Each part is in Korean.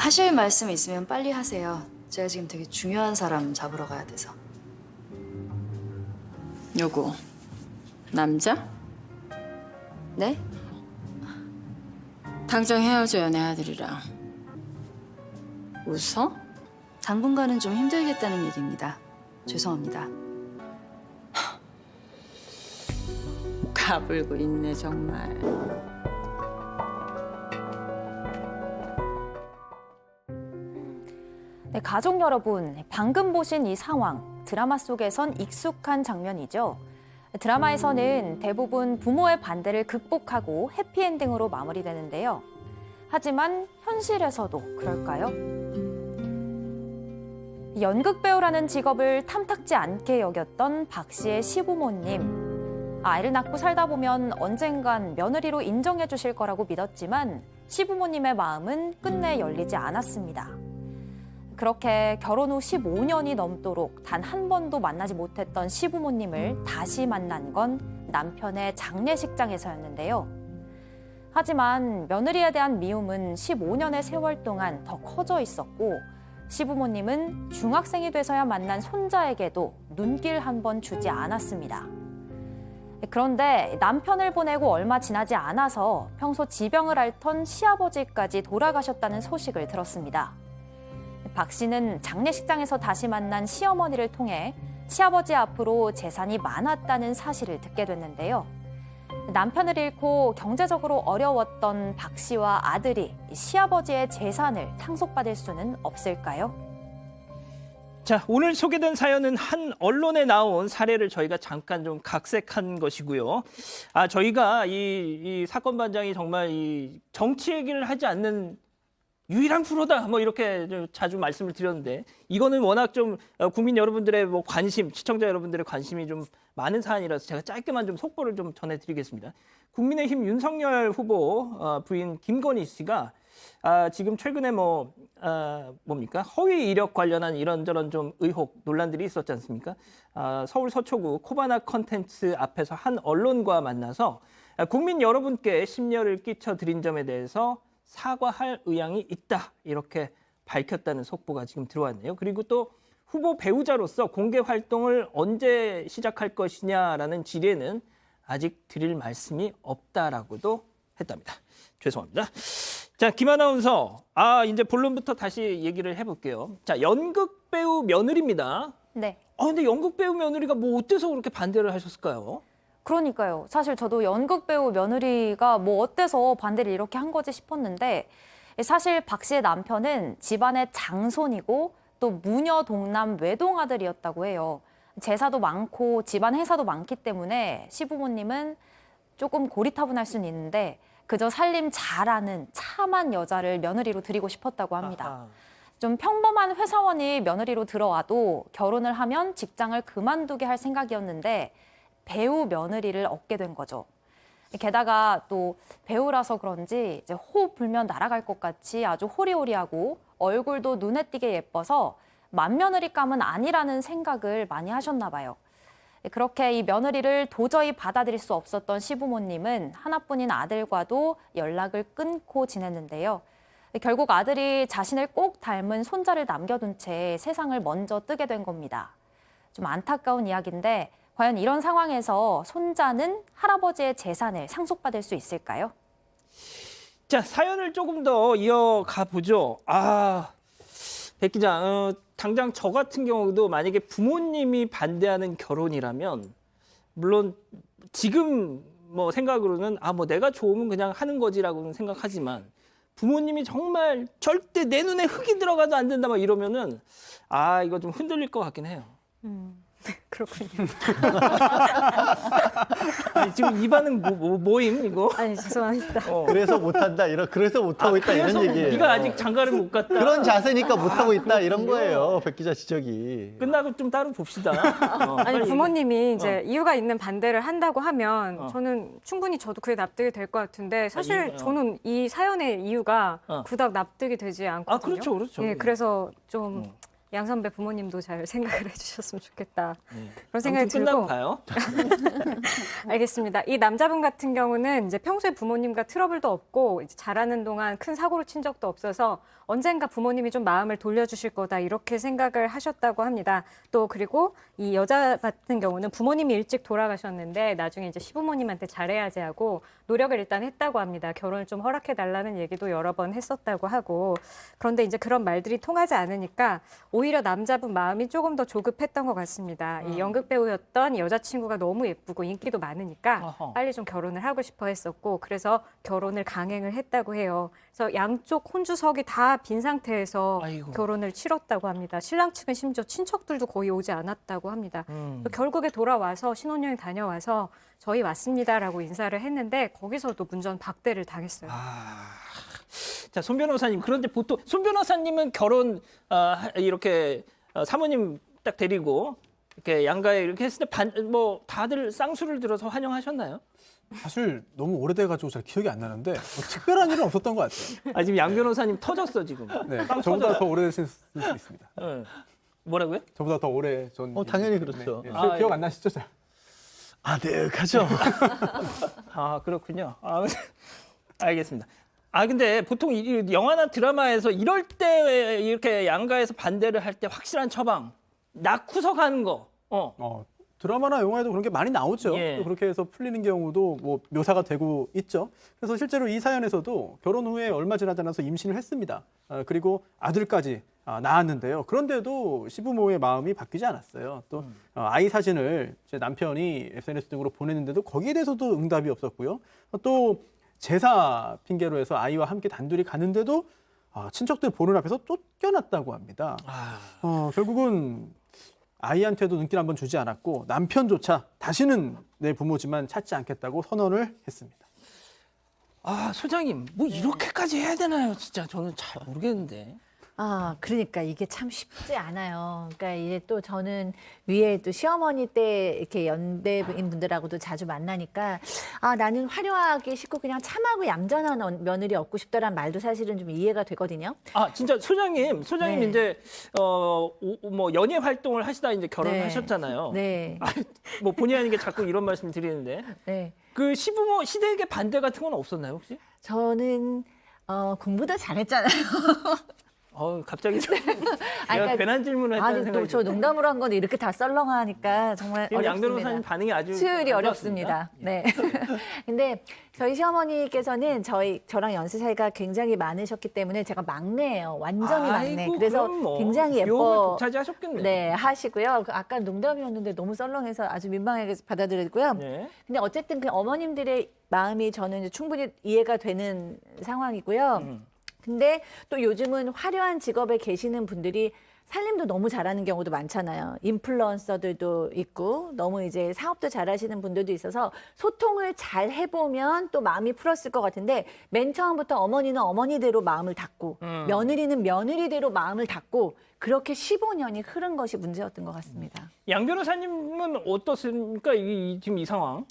하실 말씀 있으면 빨리 하세요. 제가 지금 되게 중요한 사람 잡으러 가야 돼서. 누구? 남자? 네? 당장 헤어져요, 내 아들이랑. 웃어? 당분간은 좀 힘들겠다는 얘기입니다. 죄송합니다. 가불고 있네, 정말. 네, 가족 여러분, 방금 보신 이 상황, 드라마 속에선 익숙한 장면이죠. 드라마에서는 대부분 부모의 반대를 극복하고 해피엔딩으로 마무리되는데요. 하지만 현실에서도 그럴까요? 연극배우라는 직업을 탐탁지 않게 여겼던 박 씨의 시부모님. 아이를 낳고 살다 보면 언젠간 며느리로 인정해 주실 거라고 믿었지만 시부모님의 마음은 끝내 열리지 않았습니다. 그렇게 결혼 후 15년이 넘도록 단 한 번도 만나지 못했던 시부모님을 다시 만난 건 남편의 장례식장에서였는데요. 하지만 며느리에 대한 미움은 15년의 세월 동안 더 커져 있었고 시부모님은 중학생이 돼서야 만난 손자에게도 눈길 한 번 주지 않았습니다. 그런데 남편을 보내고 얼마 지나지 않아서 평소 지병을 앓던 시아버지까지 돌아가셨다는 소식을 들었습니다. 박 씨는 장례식장에서 다시 만난 시어머니를 통해 시아버지 앞으로 재산이 많았다는 사실을 듣게 됐는데요. 남편을 잃고 경제적으로 어려웠던 박 씨와 아들이 시아버지의 재산을 상속받을 수는 없을까요? 자, 오늘 소개된 사연은 한 언론에 나온 사례를 저희가 잠깐 좀 각색한 것이고요. 저희가 이 사건 반장이 정말 이 정치 얘기를 하지 않는 유일한 프로다, 뭐 이렇게 좀 자주 말씀을 드렸는데 이거는 워낙 좀 국민 여러분들의 뭐 관심, 시청자 여러분들의 관심이 좀 많은 사안이라서 제가 짧게만 좀 속보를 좀 전해드리겠습니다. 국민의힘 윤석열 후보 부인 김건희 씨가 지금 최근에 뭡니까 허위 이력 관련한 이런저런 좀 의혹 논란들이 있었지 않습니까? 서울 서초구 코바나 컨텐츠 앞에서 한 언론과 만나서 국민 여러분께 심려를 끼쳐드린 점에 대해서 사과할 의향이 있다, 이렇게 밝혔다는 속보가 지금 들어왔네요. 그리고 또 후보 배우자로서 공개 활동을 언제 시작할 것이냐라는 질의에는 아직 드릴 말씀이 없다라고도 했답니다. 죄송합니다. 자, 김 아나운서, 이제 본론부터 다시 얘기를 해볼게요. 자, 연극 배우 며느리입니다. 네. 근데 연극 배우 며느리가 뭐 어때서 그렇게 반대를 하셨을까요? 그러니까요. 사실 저도 연극 배우 며느리가 뭐 어때서 반대를 이렇게 한 거지 싶었는데 사실 박 씨의 남편은 집안의 장손이고 또 무녀 동남 외동아들이었다고 해요. 제사도 많고 집안 행사도 많기 때문에 시부모님은 조금 고리타분할 수는 있는데 그저 살림 잘하는 참한 여자를 며느리로 드리고 싶었다고 합니다. 좀 평범한 회사원이 며느리로 들어와도 결혼을 하면 직장을 그만두게 할 생각이었는데 배우 며느리를 얻게 된 거죠. 게다가 또 배우라서 그런지 이제 호흡 불면 날아갈 것 같이 아주 호리호리하고 얼굴도 눈에 띄게 예뻐서 맏며느리감은 아니라는 생각을 많이 하셨나 봐요. 그렇게 이 며느리를 도저히 받아들일 수 없었던 시부모님은 하나뿐인 아들과도 연락을 끊고 지냈는데요. 결국 아들이 자신을 꼭 닮은 손자를 남겨둔 채 세상을 먼저 뜨게 된 겁니다. 좀 안타까운 이야기인데 과연 이런 상황에서 손자는 할아버지의 재산을 상속받을 수 있을까요? 자, 사연을 조금 더 이어가 보죠. 백 기자, 당장 저 같은 경우도 만약에 부모님이 반대하는 결혼이라면 물론 지금 뭐 생각으로는 뭐 내가 좋으면 그냥 하는 거지라고는 생각하지만 부모님이 정말 절대 내 눈에 흙이 들어가도 안 된다 막 이러면은 이거 좀 흔들릴 것 같긴 해요. 그렇군요. 아니, 지금 이 반응 뭐임 이거? 아니 죄송합니다. 그래서 못한다, 그래서 못하고 있다, 이런 얘기예요. 네가 아직 장가를 못 갔다. 그런 자세니까 못하고 있다, 이런 그렇군요. 거예요, 백 기자 지적이. 끝나고 좀 따로 봅시다. 아니 빨리 부모님이 이제 이유가 있는 반대를 한다고 하면 저는 충분히 저도 그게 납득이 될 것 같은데 사실 저는 이 사연의 이유가 그닥 납득이 되지 않거든요. 그렇죠. 예, 그래서 좀 양 선배 부모님도 잘 생각을 해주셨으면 좋겠다. 그런 생각이 아무튼 끝나고 들고. 가요. 알겠습니다. 이 남자분 같은 경우는 이제 평소에 부모님과 트러블도 없고 이제 자라는 동안 큰 사고를 친 적도 없어서 언젠가 부모님이 좀 마음을 돌려주실 거다 이렇게 생각을 하셨다고 합니다. 또 그리고 이 여자 같은 경우는 부모님이 일찍 돌아가셨는데 나중에 이제 시부모님한테 잘해야지 하고 노력을 일단 했다고 합니다. 결혼을 좀 허락해 달라는 얘기도 여러 번 했었다고 하고 그런데 이제 그런 말들이 통하지 않으니까 오히려 남자분 마음이 조금 더 조급했던 것 같습니다. 이 연극 배우였던 여자친구가 너무 예쁘고 인기도 많으니까 어허. 빨리 좀 결혼을 하고 싶어 했었고 그래서 결혼을 강행을 했다고 해요. 그래서 양쪽 혼주석이 다 빈 상태에서 아이고. 결혼을 치렀다고 합니다. 신랑 측은 심지어 친척들도 거의 오지 않았다고 합니다. 결국에 돌아와서 신혼여행 다녀와서 저희 왔습니다라고 인사를 했는데 거기서도 문전 박대를 당했어요. 자, 손 변호사님. 그런데 보통 손 변호사님은 결혼 이렇게 사모님 딱 데리고 이렇게 양가에 이렇게 했을 때 뭐 다들 쌍수를 들어서 환영하셨나요? 사실 너무 오래돼가지고 잘 기억이 안 나는데 뭐 특별한 일은 없었던 것 같아요. 아, 지금 양 변호사님 터졌어 지금. 네, 빵 저보다 터져요. 더 오래되실 수 있습니다. 네. 뭐라고요? 저보다 더 오래 전. 당연히 그렇죠. 네, 아, 기억 예. 안 나시죠? 잘? 아득하죠. 아, 그렇군요. 알겠습니다. 근데 보통 이 영화나 드라마에서 이럴 때 이렇게 양가에서 반대를 할 때 확실한 처방, 낳고서 가는 거. 드라마나 영화에도 그런 게 많이 나오죠. 예. 또 그렇게 해서 풀리는 경우도 뭐 묘사가 되고 있죠. 그래서 실제로 이 사연에서도 결혼 후에 얼마 지나지 않아서 임신을 했습니다. 그리고 아들까지 낳았는데요. 그런데도 시부모의 마음이 바뀌지 않았어요. 또 아이 사진을 제 남편이 SNS 등으로 보냈는데도 거기에 대해서도 응답이 없었고요. 또 제사 핑계로 해서 아이와 함께 단둘이 가는데도 친척들 보는 앞에서 쫓겨났다고 합니다. 결국은 아이한테도 눈길 한번 주지 않았고 남편조차 다시는 내 부모지만 찾지 않겠다고 선언을 했습니다. 소장님, 뭐 이렇게까지 해야 되나요? 진짜 저는 잘 모르겠는데. 그러니까 이게 참 쉽지 않아요. 그러니까 이제 또 저는 위에 또 시어머니 때 이렇게 연배인 분들하고도 자주 만나니까 나는 화려하게 싣고 그냥 참하고 얌전한 며느리 얻고 싶다라는 말도 사실은 좀 이해가 되거든요. 진짜 소장님 네. 이제 뭐 연예 활동을 하시다 이제 결혼을 네. 하셨잖아요. 네. 뭐 본의 아니게 자꾸 이런 말씀 드리는데 네. 그 시부모 시댁의 반대 같은 건 없었나요 혹시? 저는 공부도 잘했잖아요. 갑자기 좀 내가 그러니까 괜한 질문을 했다는 아니 생각이 또 저 농담으로 한 건데 이렇게 다 썰렁하니까 정말 지금 양 변호사님 어렵습니다. 반응이 아주 수율이 안 어렵습니다. 좋았습니다. 네. 근데 저희 시어머니께서는 저랑 연세 차이가 굉장히 많으셨기 때문에 제가 막내예요. 완전히 막내. 아이고, 그래서 그럼 뭐 굉장히 비용을 예뻐. 독차지하셨겠네. 네, 하시고요. 아까 농담이었는데 너무 썰렁해서 아주 민망하게 받아들였고요. 네. 근데 어쨌든 그 어머님들의 마음이 저는 이제 충분히 이해가 되는 상황이고요. 근데 또 요즘은 화려한 직업에 계시는 분들이 살림도 너무 잘하는 경우도 많잖아요. 인플루언서들도 있고 너무 이제 사업도 잘하시는 분들도 있어서 소통을 잘 해보면 또 마음이 풀었을 것 같은데 맨 처음부터 어머니는 어머니대로 마음을 닫고 며느리는 며느리대로 마음을 닫고 그렇게 15년이 흐른 것이 문제였던 것 같습니다. 양 변호사님은 어떻습니까? 지금 이 상황?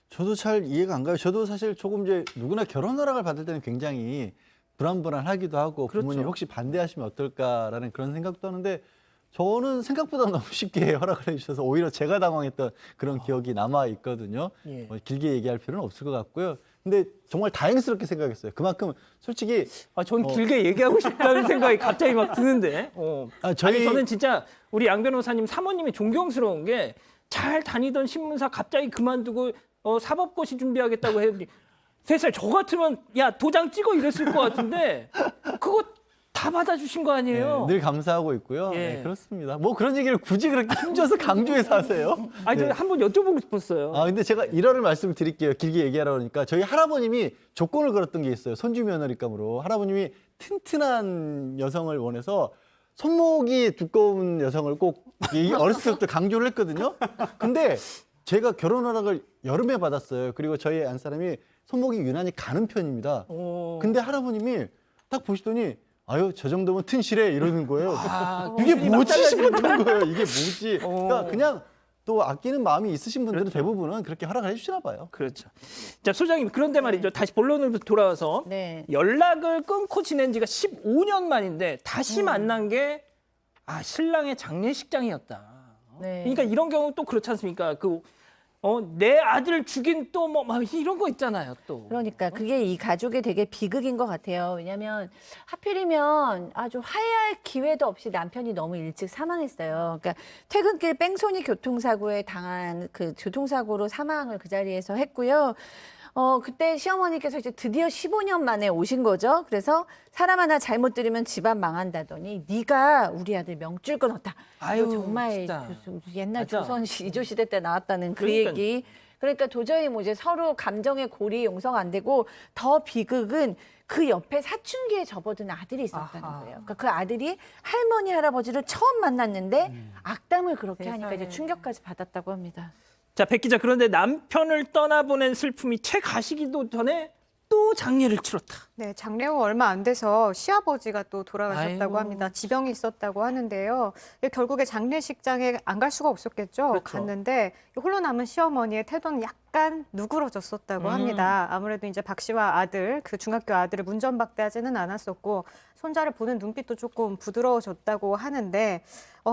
저도 잘 이해가 안 가요. 저도 사실 조금 이제 누구나 결혼 허락을 받을 때는 굉장히 불안불안하기도 하고 그렇죠. 부모님 혹시 반대하시면 어떨까라는 그런 생각도 하는데 저는 생각보다 너무 쉽게 허락을 해주셔서 오히려 제가 당황했던 그런 기억이 남아 있거든요. 예. 길게 얘기할 필요는 없을 것 같고요. 근데 정말 다행스럽게 생각했어요. 그만큼 솔직히 전 길게 얘기하고 싶다는 생각이 갑자기 막 드는데. 아니 저는 진짜 우리 양 변호사님 사모님이 존경스러운 게 잘 다니던 신문사 갑자기 그만두고 사법고시 준비하겠다고 했더니 세상에 저 같으면 야 도장 찍어 이랬을 것 같은데 그거 다 받아주신 거 아니에요? 늘 감사하고 있고요. 예. 네, 그렇습니다. 뭐 그런 얘기를 굳이 그렇게 힘줘서 강조해서 하세요. 아니 네. 한번 여쭤보고 싶었어요. 근데 제가 일화를 말씀을 드릴게요. 길게 얘기하라고 하니까 저희 할아버님이 조건을 걸었던 게 있어요. 손주 며느리감으로. 할아버님이 튼튼한 여성을 원해서 손목이 두꺼운 여성을 꼭 어렸을 때부터 강조를 했거든요. 근데 제가 결혼 허락을 여름에 받았어요. 그리고 저희 안사람이 손목이 유난히 가는 편입니다. 근데 할아버님이 딱 보시더니 아유 저 정도면 튼실해 이러는 거예요. 이게 뭐지 싶었던 거예요. 이게 뭐지. 그러니까 그냥 또 아끼는 마음이 있으신 분들은 그렇죠. 대부분은 그렇게 허락을 해주시나 봐요. 그렇죠. 자 소장님 그런데 말이죠. 다시 본론으로 돌아와서 네. 연락을 끊고 지낸 지가 15년 만인데 다시 만난 게 신랑의 장례식장이었다. 네. 그러니까 이런 경우 또 그렇지 않습니까? 내 아들 죽인 또 뭐 이런 거 있잖아요, 또. 그러니까 그게 이 가족의 되게 비극인 것 같아요. 왜냐하면 하필이면 아주 화해할 기회도 없이 남편이 너무 일찍 사망했어요. 그러니까 퇴근길 뺑소니 교통사고에 당한 그 교통사고로 사망을 그 자리에서 했고요. 그때 시어머니께서 이제 드디어 15년 만에 오신 거죠. 그래서 사람 하나 잘못 들으면 집안 망한다더니 네가 우리 아들 명줄 끊었다. 아유, 이거 정말 진짜. 무슨 옛날 맞아. 조선 이조 시대 때 나왔다는 그 그러니까. 얘기. 그러니까 도저히 뭐 이제 서로 감정의 골이 용서가 안 되고 더 비극은 그 옆에 사춘기에 접어든 아들이 있었다는 아하. 거예요. 그러니까 그 아들이 할머니 할아버지를 처음 만났는데 악담을 그렇게 하니까 이제 충격까지 받았다고 합니다. 자, 백 기자, 그런데 남편을 떠나보낸 슬픔이 채 가시기도 전에 또 장례를 치렀다. 네, 장례 후 얼마 안 돼서 시아버지가 또 돌아가셨다고 아이고. 합니다. 지병이 있었다고 하는데요. 결국에 장례식장에 안 갈 수가 없었겠죠. 그렇죠. 갔는데 홀로 남은 시어머니의 태도는 약간 누그러졌었다고 합니다. 아무래도 이제 박 씨와 아들, 그 중학교 아들을 문전박대하지는 않았었고 손자를 보는 눈빛도 조금 부드러워졌다고 하는데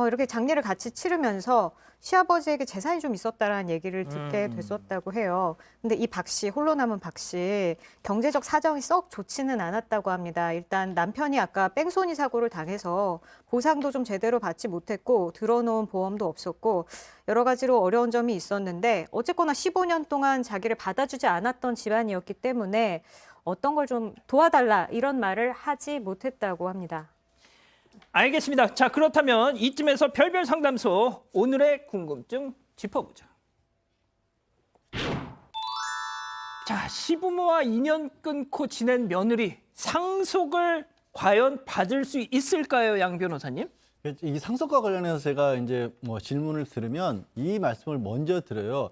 이렇게 장례를 같이 치르면서 시아버지에게 재산이 좀 있었다라는 얘기를 듣게 됐었다고 해요. 근데 이 박 씨, 홀로 남은 박 씨, 경제적 사정이 썩 좋지는 않았다고 합니다. 일단 남편이 아까 뺑소니 사고를 당해서 보상도 좀 제대로 받지 못했고 들어놓은 보험도 없었고 여러 가지로 어려운 점이 있었는데 어쨌거나 15년 동안 자기를 받아주지 않았던 집안이었기 때문에 어떤 걸 좀 도와달라 이런 말을 하지 못했다고 합니다. 알겠습니다. 자, 그렇다면 이쯤에서 별별 상담소 오늘의 궁금증 짚어보자. 자, 시부모와 인연 끊고 지낸 며느리 상속을 과연 받을 수 있을까요, 양 변호사님? 이 상속과 관련해서 제가 이제 뭐 질문을 들으면 이 말씀을 먼저 드려요.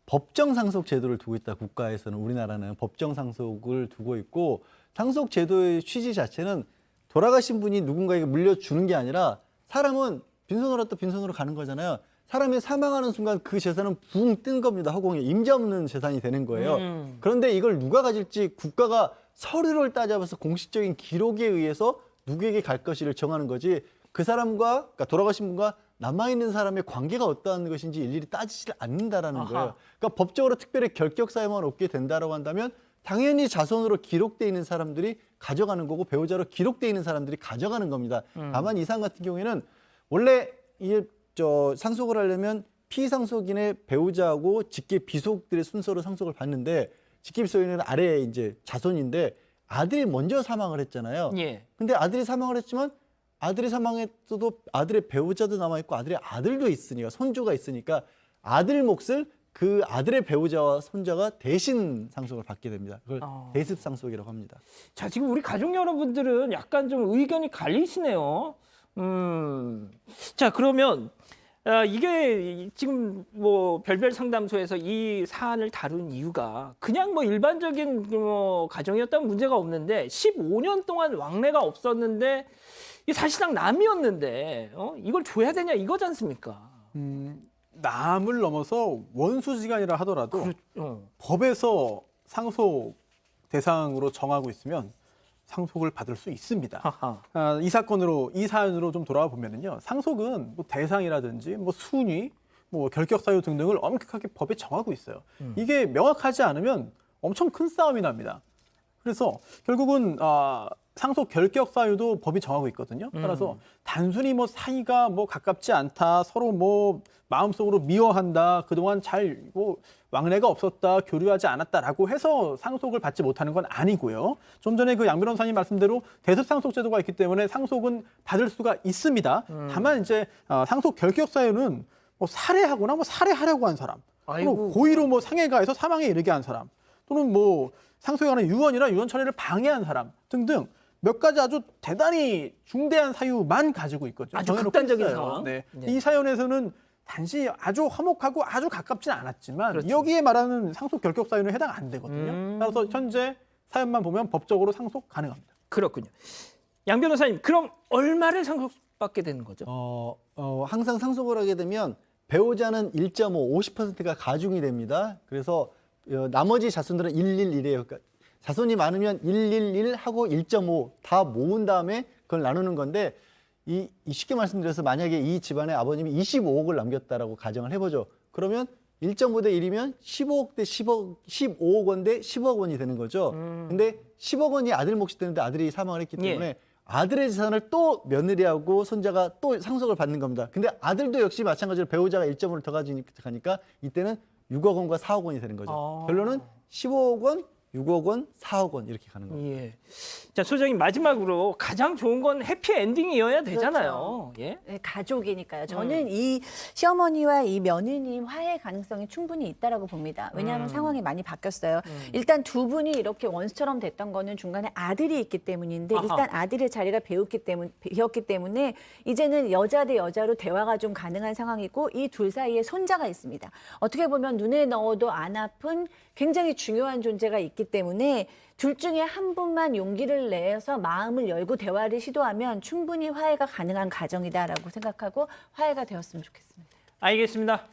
법정 상속 제도를 두고 있다. 국가에서는 우리나라는 법정 상속을 두고 있고 상속 제도의 취지 자체는 돌아가신 분이 누군가에게 물려주는 게 아니라 사람은 빈손으로 왔다 빈손으로 가는 거잖아요. 사람이 사망하는 순간 그 재산은 붕 뜬 겁니다. 허공에 임자 없는 재산이 되는 거예요. 그런데 이걸 누가 가질지 국가가 서류를 따져봐서 공식적인 기록에 의해서 누구에게 갈 것이를 정하는 거지 그 사람과 그러니까 돌아가신 분과 남아있는 사람의 관계가 어떠한 것인지 일일이 따지질 않는다라는 아하. 거예요. 그러니까 법적으로 특별히 결격 사유만 없게 된다라고 한다면 당연히 자손으로 기록돼 있는 사람들이 가져가는 거고 배우자로 기록돼 있는 사람들이 가져가는 겁니다. 다만 이 사안 같은 경우에는 원래 이게 상속을 하려면 피상속인의 배우자하고 직계 비속들의 순서로 상속을 받는데 직계 비속인은 아래 이제 자손인데 아들이 먼저 사망을 했잖아요. 예. 근데 아들이 사망을 했지만 아들이 사망했어도 아들의 배우자도 남아 있고 아들의 아들도 있으니까 손주가 있으니까 아들 몫을 그 아들의 배우자와 손자가 대신 상속을 받게 됩니다. 그걸 대습 상속이라고 합니다. 자, 지금 우리 가족 여러분들은 약간 좀 의견이 갈리시네요. 자, 그러면 이게 지금 뭐 별별 상담소에서 이 사안을 다룬 이유가 그냥 뭐 일반적인 뭐 가정이었다면 문제가 없는데 15년 동안 왕래가 없었는데 이 사실상 남이었는데 이걸 줘야 되냐 이거지 않습니까? 남을 넘어서 원수지간이라 하더라도 어. 법에서 상속 대상으로 정하고 있으면 상속을 받을 수 있습니다. 하하. 이 사연으로 좀 돌아와 보면은요, 상속은 뭐 대상이라든지 뭐 순위, 뭐 결격 사유 등등을 엄격하게 법에 정하고 있어요. 이게 명확하지 않으면 엄청 큰 싸움이 납니다. 그래서 결국은 상속 결격 사유도 법이 정하고 있거든요. 따라서 단순히 뭐 사이가 뭐 가깝지 않다, 서로 뭐 마음속으로 미워한다, 그동안 잘 뭐 왕래가 없었다, 교류하지 않았다라고 해서 상속을 받지 못하는 건 아니고요. 좀 전에 그 양 변호사님 말씀대로 대습 상속 제도가 있기 때문에 상속은 받을 수가 있습니다. 다만 이제 상속 결격 사유는 뭐 살해하거나 뭐 살해하려고 한 사람, 또는 아이고. 고의로 뭐 상해가 해서 사망에 이르게 한 사람, 또는 뭐 상속에 관한 유언이나 유언 처리를 방해한 사람 등등 몇 가지 아주 대단히 중대한 사유만 가지고 있거든요. 아주 정해놓고 극단적인 있어요. 상황. 네. 네. 이 사연에서는 단지 아주 화목하고 아주 가깝지는 않았지만 그렇죠. 여기에 말하는 상속 결격 사유는 해당 안 되거든요. 따라서 현재 사연만 보면 법적으로 상속 가능합니다. 그렇군요. 양 변호사님, 그럼 얼마를 상속받게 되는 거죠? 항상 상속을 하게 되면 배우자는 1.5, 50%가 가중이 됩니다. 그래서 나머지 자손들은 111이에요. 그러니까 자손이 많으면 111하고 1.5 다 모은 다음에 그걸 나누는 건데 이 쉽게 말씀드려서 만약에 이 집안에 아버님이 25억을 남겼다라고 가정을 해보죠. 그러면 1.5대 1이면 15억 대 15억 원 대 10억 원이 되는 거죠. 근데 10억 원이 아들 몫이 되는데 아들이 사망을 했기 때문에 아들의 재산을 또 며느리하고 손자가 또 상속을 받는 겁니다. 근데 아들도 역시 마찬가지로 배우자가 1.5를 더 가지니까 이때는 6억 원과 4억 원이 되는 거죠. 결론은 15억 원, 6억 원, 4억 원 이렇게 가는 겁니다. 예. 자, 소장님 마지막으로 가장 좋은 건 해피 엔딩이어야 되잖아요. 예. 네, 가족이니까요. 저는 이 시어머니와 이 며느님 화해 가능성이 충분히 있다라고 봅니다. 왜냐하면 상황이 많이 바뀌었어요. 일단 두 분이 이렇게 원수처럼 됐던 거는 중간에 아들이 있기 때문인데 일단 아들의 자리가 비었기 때문에 이제는 여자 대 여자로 대화가 좀 가능한 상황이고 이 둘 사이에 손자가 있습니다. 어떻게 보면 눈에 넣어도 안 아픈 굉장히 중요한 존재가 있기 때문에 둘 중에 한 분만 용기를 내서 마음을 열고 대화를 시도하면 충분히 화해가 가능한 가정이다라고 생각하고 화해가 되었으면 좋겠습니다. 알겠습니다.